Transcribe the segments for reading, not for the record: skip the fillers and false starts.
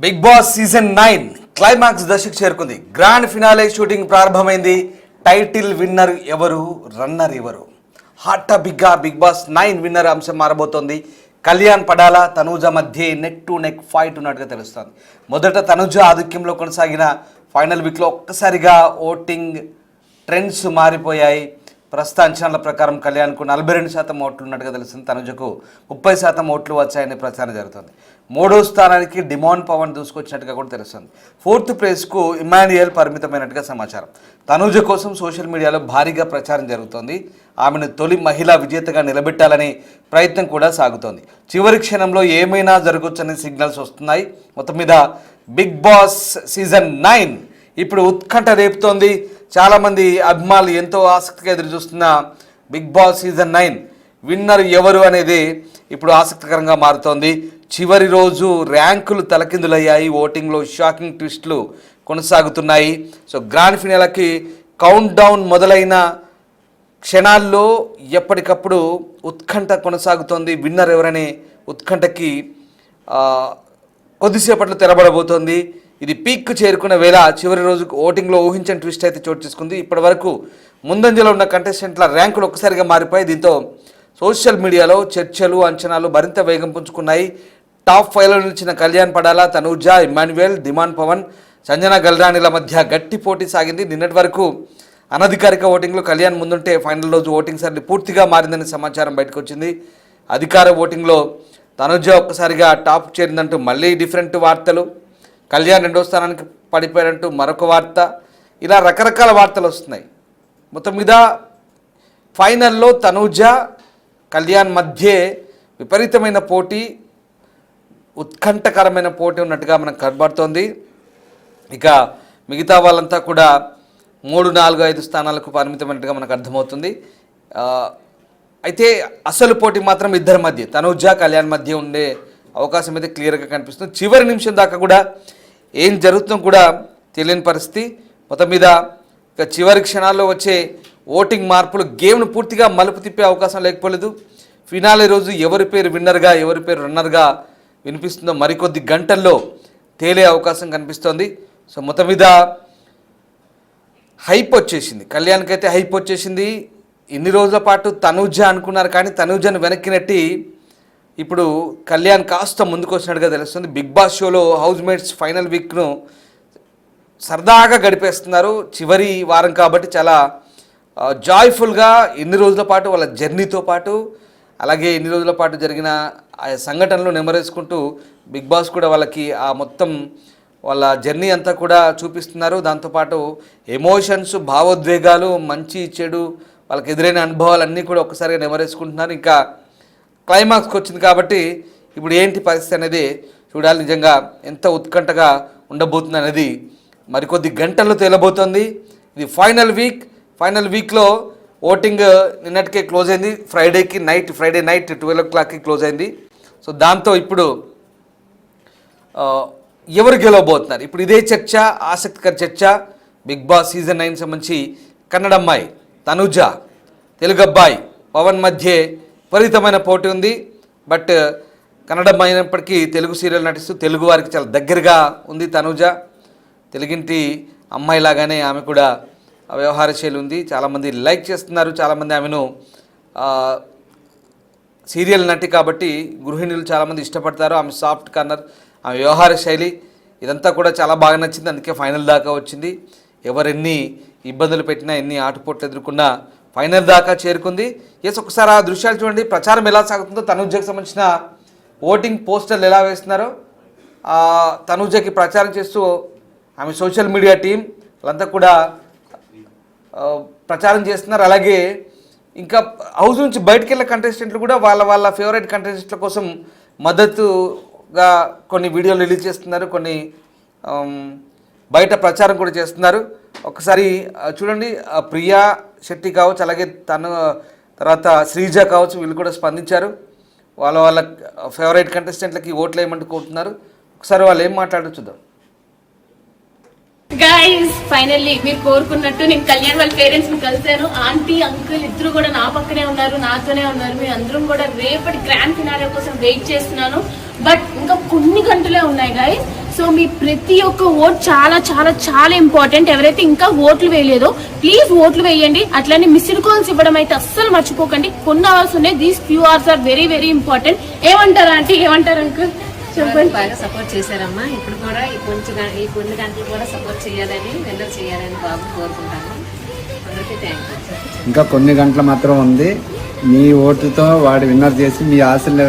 Big Boss season 9 climax దశకు చేరుకుంది. Grand finale shooting ప్రారంభమైంది. టైటిల్ విన్నర్ ఎవరు, రన్నర్ ఎవరు? హాట్ టాపిక్గా బిగ్ బాస్ 9 విన్నర్ అంశం మారబోతోంది. కళ్యాణ్ పడాల తనూజ మధ్య నెక్ టు నెక్ ఫైట్ ఉన్నట్టుగా తెలుస్తోంది. మొదట తనూజ ఆధిక్యంలో కొనసాగిన ఫైనల్ వీక్లో ఒక్కసారిగా ఓటింగ్ ట్రెండ్స్ మారిపోయాయి. ప్రస్తుత అంచనాల ప్రకారం కళ్యాణ్కు 42% ఓట్లు ఉన్నట్టుగా తెలుస్తుంది. తనుజకు 30% ఓట్లు వచ్చాయని ప్రచారం జరుగుతుంది. మూడో స్థానానికి డిమాండ్ పవన్ దూసుకొచ్చినట్టుగా కూడా తెలుస్తుంది. ఫోర్త్ ప్లేస్కు ఇమాన్యుయల్ పరిమితమైనట్టుగా సమాచారం. తనుజ కోసం సోషల్ మీడియాలో భారీగా ప్రచారం జరుగుతోంది. ఆమెను తొలి మహిళా విజేతగా నిలబెట్టాలనే ప్రయత్నం కూడా సాగుతోంది. చివరి క్షణంలో ఏమైనా జరగవచ్చనే సిగ్నల్స్ వస్తున్నాయి. మొత్తం మీద బిగ్ బాస్ సీజన్ 9 ఇప్పుడు ఉత్కంఠ రేపుతోంది. చాలామంది అభిమానులు ఎంతో ఆసక్తిగా ఎదురు చూస్తున్న బిగ్ బాస్ సీజన్ 9 విన్నర్ ఎవరు అనేది ఇప్పుడు ఆసక్తికరంగా మారుతోంది. చివరి రోజు ర్యాంకులు తలకిందులయ్యాయి. ఓటింగ్లో షాకింగ్ ట్విస్టులు కొనసాగుతున్నాయి. సో గ్రాండ్ ఫినాలేకి కౌంట్ డౌన్ మొదలైన క్షణాల్లో ఎప్పటికప్పుడు ఉత్కంఠ కొనసాగుతోంది. విన్నర్ ఎవరనే ఉత్కంఠకి కొద్దిసేపట్లో తెరబడబోతోంది. ఇది పీక్ చేరుకున్న వేళ చివరి రోజుకు ఓటింగ్లో ఊహించని ట్విస్ట్ అయితే చోటు చేసుకుంది. ఇప్పటి వరకు ముందంజలో ఉన్న కంటెస్టెంట్ల ర్యాంకులు ఒక్కసారిగా మారిపోయి దీంతో సోషల్ మీడియాలో చర్చలు, అంచనాలు మరింత వేగం పుంజుకున్నాయి. టాప్ 5లో నిలిచిన కళ్యాణ్ పడాల, తనూజ, ఇమాన్యుయల్, డిమాండ్ పవన్, సంజన గల్రాణిల మధ్య గట్టి పోటీ సాగింది. నిన్నటి వరకు అనధికారిక ఓటింగ్లో కళ్యాణ్ ముందుంటే ఫైనల్ రోజు ఓటింగ్ సరళి పూర్తిగా మారిందని సమాచారం బయటకు వచ్చింది. అధికార ఓటింగ్లో తనూజ ఒక్కసారిగా టాప్ చేరిందంటూ మళ్ళీ డిఫరెంట్ వార్తలు, కళ్యాణ్ రెండో స్థానానికి పడిపోయారంటూ మరొక వార్త, ఇలా రకరకాల వార్తలు వస్తున్నాయి. మొత్తం మీద ఫైనల్లో తనూజ కళ్యాణ్ మధ్య విపరీతమైన పోటీ, ఉత్కంఠకరమైన పోటీ ఉన్నట్టుగా మనకు కనబడుతోంది. ఇక మిగతా వాళ్ళంతా కూడా 3, 4, 5 స్థానాలకు పరిమితమైనట్టుగా మనకు అర్థమవుతుంది. అయితే అసలు పోటీ మాత్రం ఇద్దరి మధ్య, తనూజ కళ్యాణ్ మధ్య ఉండే అవకాశం అయితే క్లియర్గా కనిపిస్తుంది. చివరి నిమిషం దాకా కూడా ఏం జరుగుతుందో కూడా తెలియని పరిస్థితి. మొత్తం మీద ఇక చివరి క్షణాల్లో వచ్చే ఓటింగ్ మార్పులు గేమ్ను పూర్తిగా మలుపు తిప్పే అవకాశం లేకపోలేదు. ఫినాలే రోజు ఎవరి పేరు విన్నర్గా, ఎవరి పేరు రన్నర్గా వినిపిస్తుందో మరికొద్ది గంటల్లో తేలే అవకాశం కనిపిస్తోంది. సో మొత్తం మీద హైప్ వచ్చేసింది, కళ్యాణ్కి అయితే హైప్ వచ్చేసింది. ఇన్ని రోజుల పాటు తనూజ అనుకున్నారు, కానీ తనూజను వెనక్కి నెట్టి ఇప్పుడు కళ్యాణ్ కాస్త ముందుకు వచ్చినట్టుగా తెలుస్తుంది. బిగ్ బాస్ షోలో హౌస్ మేట్స్ ఫైనల్ వీక్ను సరదాగా గడిపేస్తున్నారు. చివరి వారం కాబట్టి చాలా జాయ్ఫుల్గా ఇన్ని రోజుల పాటు వాళ్ళ జర్నీతో పాటు, అలాగే ఇన్ని రోజుల పాటు జరిగిన ఆ సంఘటనలు నెమరేసుకుంటూ బిగ్ బాస్ కూడా వాళ్ళకి ఆ మొత్తం వాళ్ళ జర్నీ అంతా కూడా చూపిస్తున్నారు. దాంతోపాటు ఎమోషన్స్, భావోద్వేగాలు, మంచి చెడు, వాళ్ళకి ఎదురైన అనుభవాలన్నీ కూడా ఒక్కసారిగా నెమరేసుకుంటున్నారు. ఇంకా క్లైమాక్స్కి వచ్చింది కాబట్టి ఇప్పుడు ఏంటి పరిస్థితి అనేది చూడాలి. నిజంగా ఎంత ఉత్కంఠగా ఉండబోతుంది అనేది మరికొద్ది గంటల్లో తేలబోతోంది. ఇది ఫైనల్ వీక్లో ఓటింగ్ నిన్నటికే క్లోజ్ అయింది. ఫ్రైడే నైట్ 12 o'clockకి క్లోజ్ అయింది. సో దాంతో ఇప్పుడు ఎవరు గెలవబోతున్నారు, ఇప్పుడు ఇదే చర్చ, ఆసక్తికర చర్చ. బిగ్ బాస్ సీజన్ 9 సంబంధించి కన్నడ అమ్మాయి తనూజ, తెలుగు అబ్బాయి పవన్ మధ్య విపరీతమైన పోటీ ఉంది. బట్ కన్నడ అయినప్పటికీ తెలుగు సీరియల్ నటిస్తూ తెలుగు వారికి చాలా దగ్గరగా ఉంది తనూజ. తెలుగింటి అమ్మాయిలాగానే ఆమె కూడా వ్యవహార శైలి ఉంది. చాలామంది లైక్ చేస్తున్నారు, చాలామంది ఆమెను సీరియల్ నటి కాబట్టి గృహిణులు చాలామంది ఇష్టపడతారు. ఆమె సాఫ్ట్ కార్నర్, ఆమె వ్యవహార శైలి ఇదంతా కూడా చాలా బాగా నచ్చింది. అందుకే ఫైనల్ దాకా వచ్చింది. ఎవరెన్ని ఇబ్బందులు పెట్టినా, ఎన్ని ఆటుపోట్లు ఎదుర్కొన్నా ఫైనల్ దాకా చేరుకుంది. ఒకసారి ఆ దృశ్యాలు చూడండి. ప్రచారం ఎలా సాగుతుందో, తనూజకి సంబంధించిన ఓటింగ్ పోస్టర్లు ఎలా వేస్తున్నారో, తనూజకి ప్రచారం చేస్తూ ఆమె సోషల్ మీడియా టీం వాళ్ళంతా కూడా ప్రచారం చేస్తున్నారు. అలాగే ఇంకా హౌస్ నుంచి బయటకు వెళ్ళే కంటెస్టెంట్లు కూడా వాళ్ళ ఫేవరెట్ కంటెస్టెంట్ల కోసం మద్దతుగా కొన్ని వీడియోలు రిలీజ్ చేస్తున్నారు, కొన్ని బయట ప్రచారం కూడా చేస్తున్నారు. ఒకసారి చూడండి, ప్రియా శెట్టి కావచ్చు, అలాగే తర్వాత శ్రీజ కావచ్చు, వీళ్ళు కూడా స్పందించారు. వాళ్ళ ఫేవరెట్ కంటెస్టెంట్లకి ఓట్లు వేయమంటూ కోరుతున్నారు. ఒకసారి వాళ్ళు ఏం మాట్లాడో చూద్దాం. గైస్ ఫైనల్లీ మీరు కోరుకున్నట్టు నేను కళ్యాణ్ వాళ్ళ పేరెంట్స్ ని కలిసాను. ఆంటీ అంకుల్ ఇద్దరు కూడా నా పక్కనే ఉన్నారు, నాతోనే ఉన్నారు. మీ అందరం కూడా రేపటి గ్రాండ్ ఫినాలే కోసం వెయిట్ చేస్తున్నాను. బట్ ఇంకా కొన్ని గంటలే ఉన్నాయి గైస్. సో మీ ప్రతి ఒక్క ఓట్ చాలా చాలా చాలా ఇంపార్టెంట్. ఎవరైతే ఇంకా ఓట్లు వేయలేదో ప్లీజ్ ఓట్లు వేయండి. అట్లనే మిస్డ్ కాల్స్ ఇవ్వడం అయితే అస్సలు మర్చిపోకండి. కొన్ని అవర్స్ ఉన్నాయి, these few hours are very very important. ఏమంటారా ఆంటీ, ఏమంటారు అంకుల్? చెప్పండి. బాగా సపోర్ట్ చేశారమ్మా. ఇప్పుడు కూడా ఈ కొన్ని గంటలు కూడా సపోర్ట్ చేయాలని, విన్నర్ చేయాలని బాబు కోరుకుంటాను. అందరికీ థ్యాంక్ యూ. ఇంకా కొన్ని గంటలు మాత్రం ఉంది. మీ ఓటుతో వాడు విన్నర్ చేసి మీ ఆశలు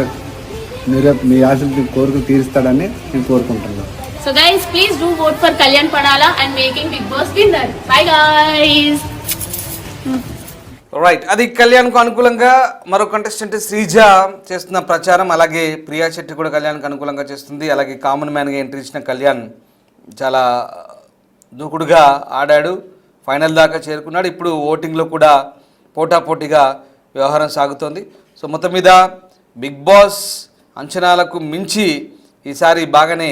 కోరికలు తీరుస్తాడని నేను కోరుకుంటున్నాను. So guys, please do vote for Kalyan Padala and making Bigg Boss winner. Bye guys. Right, అది కళ్యాణ్కు అనుకూలంగా మరో కంటెస్టెంట్ శ్రీజ చేస్తున్న ప్రచారం. అలాగే ప్రియా శెట్టి కూడా కళ్యాణ్కి అనుకూలంగా చేస్తుంది. అలాగే కామన్ మ్యాన్గా ఎంట్రీ ఇచ్చిన కళ్యాణ్ చాలా దూకుడుగా ఆడాడు, ఫైనల్ దాకా చేరుకున్నాడు. ఇప్పుడు ఓటింగ్లో కూడా పోటాపోటీగా వ్యవహారం సాగుతోంది. సో మొత్తం మీద బిగ్ బాస్ అంచనాలకు మించి ఈసారి బాగానే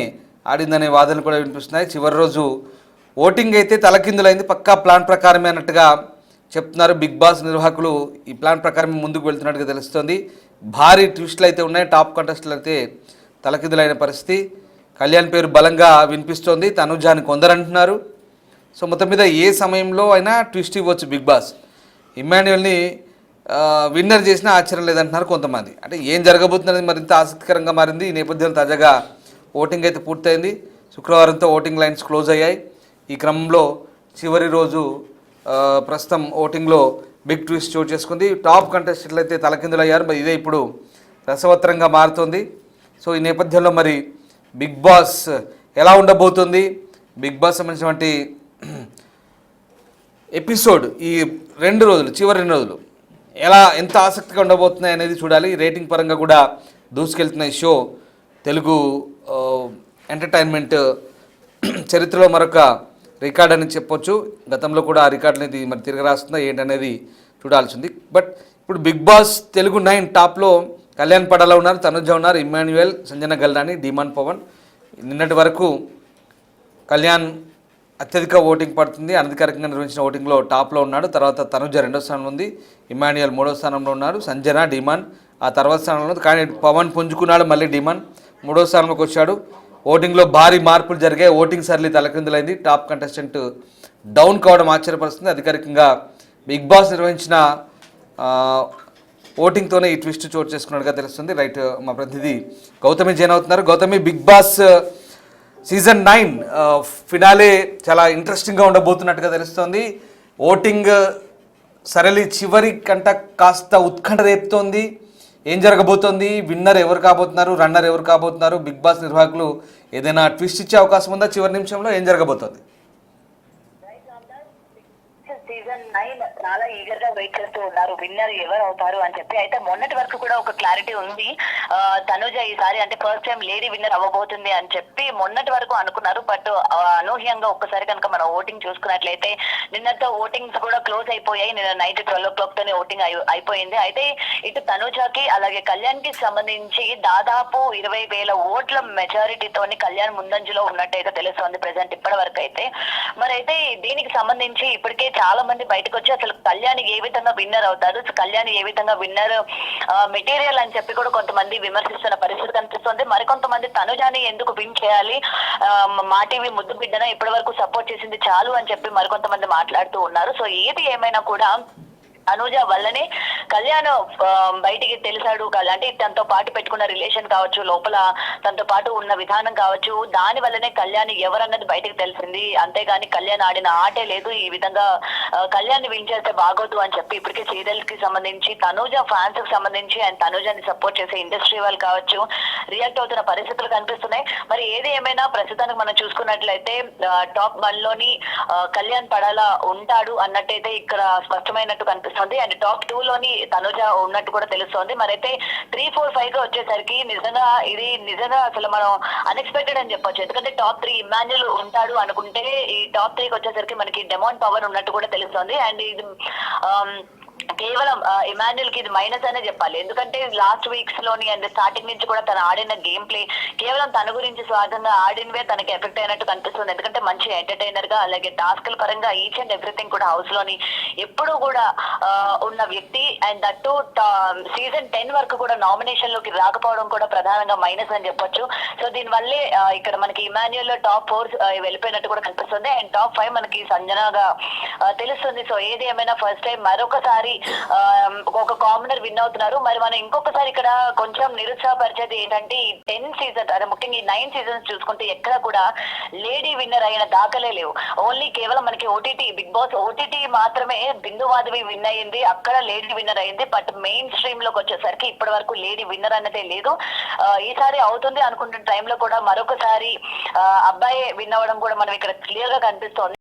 ఆడిందనే వాదనలు కూడా వినిపిస్తున్నాయి. చివరి రోజు ఓటింగ్ అయితే తలకిందులైంది, పక్కా ప్లాన్ ప్రకారమే అన్నట్టుగా చెప్తున్నారు బిగ్ బాస్ నిర్వాహకులు. ఈ ప్లాన్ ప్రకారం ముందుకు వెళ్తున్నట్టుగా తెలుస్తోంది. భారీ ట్విస్టులు అయితే ఉన్నాయి. టాప్ కంటెస్టులు అయితే తలకిందులైన పరిస్థితి. కళ్యాణ్ పేరు బలంగా వినిపిస్తోంది, తనుజాని కొందరంటున్నారు. సో మొత్తం మీద ఏ సమయంలో అయినా ట్విస్ట్ ఇవ్వచ్చు బిగ్ బాస్. ఇమ్మాన్యుయల్ని విన్నర్ చేసినా ఆశ్చర్యం లేదంటున్నారు కొంతమంది. అంటే ఏం జరగబోతున్నది మరింత ఆసక్తికరంగా మారింది. ఈ నేపథ్యంలో తాజాగా ఓటింగ్ అయితే పూర్తయింది. శుక్రవారంతో ఓటింగ్ లైన్స్ క్లోజ్ అయ్యాయి. ఈ క్రమంలో చివరి రోజు ప్రస్తుతం ఓటింగ్లో బిగ్ ట్విస్ట్ చోటు చేసుకుంది. టాప్ కంటెస్టెంట్లు అయితే తలకిందులయ్యారు. మరి ఇదే ఇప్పుడు రసవత్తరంగా మారుతుంది. సో ఈ నేపథ్యంలో మరి బిగ్ బాస్ ఎలా ఉండబోతుంది, బిగ్ బాస్ సంబంధించినటువంటి ఎపిసోడ్ ఈ చివరి 2 రోజులు ఎంత ఆసక్తిగా ఉండబోతున్నాయి అనేది చూడాలి. రేటింగ్ పరంగా కూడా దూసుకెళ్తున్న ఈ షో తెలుగు ఎంటర్టైన్మెంట్ చరిత్రలో మరొక రికార్డ్ అని చెప్పొచ్చు. గతంలో కూడా ఆ రికార్డ్ అనేది మరి తిరిగి రాస్తుందా ఏంటనేది చూడాల్సింది. బట్ ఇప్పుడు బిగ్ బాస్ తెలుగు 9 టాప్లో కళ్యాణ్ పడాలా ఉన్నారు, తనుజ ఉన్నారు, ఇమ్మాన్యుయల్, సంజన గల్రాని, డిమాన్ పవన్. నిన్నటి వరకు కళ్యాణ్ అత్యధిక ఓటింగ్ పడుతుంది. అనధికారికంగా నిర్వహించిన ఓటింగ్లో టాప్లో ఉన్నాడు. తర్వాత తనుజ 2వ స్థానంలో ఉంది, ఇమ్మాన్యుయల్ 3వ స్థానంలో ఉన్నారు, సంజన, డిమాన్ ఆ తర్వాత స్థానంలో ఉంది. కానీ పవన్ పుంజుకున్నాడు, మళ్ళీ డిమాన్ 3వ స్థానంలోకి వచ్చాడు. ఓటింగ్లో భారీ మార్పులు జరిగాయి. ఓటింగ్ సర్లీ తలకిందులైంది. టాప్ కంటెస్టెంట్ డౌన్ కావడం ఆశ్చర్యపరుస్తుంది. అధికారికంగా బిగ్ బాస్ నిర్వహించిన ఓటింగ్తోనే ఈ ట్విస్ట్ చోటు చేసుకున్నట్టుగా తెలుస్తుంది. రైట్, మా ప్రతినిధి గౌతమి జాయిన్ అవుతున్నారు. Gautami, Bigg Boss season 9 finale చాలా ఇంట్రెస్టింగ్గా ఉండబోతున్నట్టుగా తెలుస్తోంది. ఓటింగ్ సరళి చివరి కంట కాస్త ఉత్కంఠ రేపుతోంది. ఏం జరగబోతోంది, విన్నర్ ఎవరు కాబోతున్నారు, రన్నర్ ఎవరు కాబోతున్నారు, బిగ్ బాస్ నిర్వాహకులు ఏదైనా ట్విస్ట్ ఇచ్చే అవకాశం ఉందా, చివరి నిమిషంలో ఏం జరగబోతోంది? సీజన్ 9 చాలా ఈగర్ గా వెయిట్ చేస్తూ ఉన్నారు విన్నర్ ఎవరు అవుతారు అని చెప్పి. అయితే మొన్నటి వరకు కూడా ఒక క్లారిటీ ఉంది, తనుజ ఈసారి అంటే ఫస్ట్ టైం లేడీ విన్నర్ అవ్వబోతుంది అని చెప్పి మొన్నటి వరకు అనుకున్నారు. బట్ అనూహ్యంగా ఒక్కసారి కనుక మనం ఓటింగ్ చూసుకున్నట్లయితే నిన్నతో ఓటింగ్స్ కూడా క్లోజ్ అయిపోయాయి. నిన్న నైట్ 12 o'clock తోనే ఓటింగ్ అయిపోయింది. అయితే ఇటు తనుజకి అలాగే కళ్యాణ్ కి సంబంధించి దాదాపు 20,000 ఓట్ల మెజారిటీతోని కళ్యాణ్ ముందంజలో ఉన్నట్టయితే తెలుస్తోంది ప్రెసెంట్ ఇప్పటి వరకు అయితే. మరి అయితే దీనికి సంబంధించి ఇప్పటికే చాలా మంది బయటకు వచ్చి అసలు కళ్యాణ్ ఏ విధంగా విన్నర్ అవుతారు, కళ్యాణ్ ఏ విధంగా విన్నర్ మెటీరియల్ అని చెప్పి కూడా కొంతమంది విమర్శిస్తున్న పరిస్థితి కనిపిస్తుంది. మరికొంతమంది తనుజాని ఎందుకు విన్ చేయాలి, మా టీవీ ముద్దు బిడ్డన ఇప్పటి వరకు సపోర్ట్ చేసింది చాలు అని చెప్పి మరికొంతమంది మాట్లాడుతూ ఉన్నారు. సో ఏది ఏమైనా కూడా అనుజ వల్లనే కళ్యాణ్ బయటికి తెలిసాడు. అంటే తనతో పాటు పెట్టుకున్న రిలేషన్ కావచ్చు, లోపల తనతో పాటు ఉన్న విధానం కావచ్చు, దాని వల్లనే కళ్యాణ్ ఎవరన్నది బయటికి తెలిసింది. అంతేగాని కళ్యాణ్ ఆడిన ఆటే లేదు. ఈ విధంగా కళ్యాణ్ విన్ చేస్తే బాగోదు అని చెప్పి ఇప్పటికే సీరియల్ కి సంబంధించి తనుజ ఫ్యాన్స్ కి సంబంధించి అండ్ తనుజాని సపోర్ట్ చేసే ఇండస్ట్రీ వాళ్ళు కావచ్చు రియాక్ట్ అవుతున్న పరిస్థితులు కనిపిస్తున్నాయి. మరి ఏది ఏమైనా ప్రస్తుతానికి మనం చూసుకున్నట్లయితే టాప్ 1 లోని కళ్యాణ్ పడాలా ఉంటాడు అన్నట్టయితే ఇక్కడ స్పష్టమైనట్టు కనిపిస్తుంది. అండ్ టాప్ 2 లోని తనుజ ఉన్నట్టు కూడా తెలుస్తోంది. మరైతే 3, 4, 5 గా వచ్చేసరికి నిజంగా అసలు మనం అన్ఎక్స్పెక్టెడ్ అని చెప్పొచ్చు. ఎందుకంటే టాప్ 3 ఇమ్మాన్యుయల్ ఉంటాడు అనుకుంటే ఈ టాప్ 3కి వచ్చేసరికి మనకి డిమాండ్ పవర్ ఉన్నట్టు కూడా తెలుస్తోంది. అండ్ ఇది కేవలం ఇమాన్యుల్ కి ఇది మైనస్ అనే చెప్పాలి. ఎందుకంటే లాస్ట్ వీక్స్ లోని అండ్ స్టార్టింగ్ నుంచి కూడా తను ఆడిన గేమ్ ప్లే కేవలం తన గురించి స్వార్థంగా ఆడినవే తనకి ఎఫెక్ట్ అయినట్టు కనిపిస్తుంది. ఎందుకంటే మంచి ఎంటర్టైనర్ గా అలాగే టాస్క్ల పరంగా ఈచ్ అండ్ ఎవ్రీథింగ్ కూడా హౌస్ లోని ఎప్పుడూ కూడా ఉన్న వ్యక్తి. అండ్ దట్టు సీజన్ 10 వరకు కూడా నామినేషన్ లోకి రాకపోవడం కూడా ప్రధానంగా మైనస్ అని చెప్పొచ్చు. సో దీని వల్లే ఇక్కడ మనకి ఇమాన్యుల్ లో టాప్ 4 వెళ్ళిపోయినట్టు కూడా కనిపిస్తుంది. అండ్ టాప్ 5 మనకి సంజనగా తెలుస్తుంది. సో ఏది ఏమైనా ఫస్ట్ టైం మరొకసారి ఒక కామనర్ విన్ అవుతున్నారు. మరి మనం ఇంకొకసారి ఇక్కడ కొంచెం నిరుత్సాహపరిచేది ఏంటంటే ఈ 10 సీజన్స్ అదే ముఖ్యంగా ఈ 9 సీజన్స్ చూసుకుంటే ఎక్కడ కూడా లేడీ విన్నర్ అయిన దాఖలే లేవు. ఓన్లీ కేవలం మనకి ఓటీటీ బిగ్ బాస్ ఓటీటీ మాత్రమే బిందు మాధవి విన్ అయ్యింది, అక్కడ లేడీ విన్నర్ అయింది. బట్ మెయిన్ స్ట్రీమ్ లోకి వచ్చేసరికి ఇప్పటి వరకు లేడీ విన్నర్ అన్నదే లేదు. ఈసారి అవుతుంది అనుకుంటున్న టైంలో కూడా మరొకసారి అబ్బాయి విన్ అవ్వడం కూడా మనం ఇక్కడ క్లియర్ గా కనిపిస్తోంది.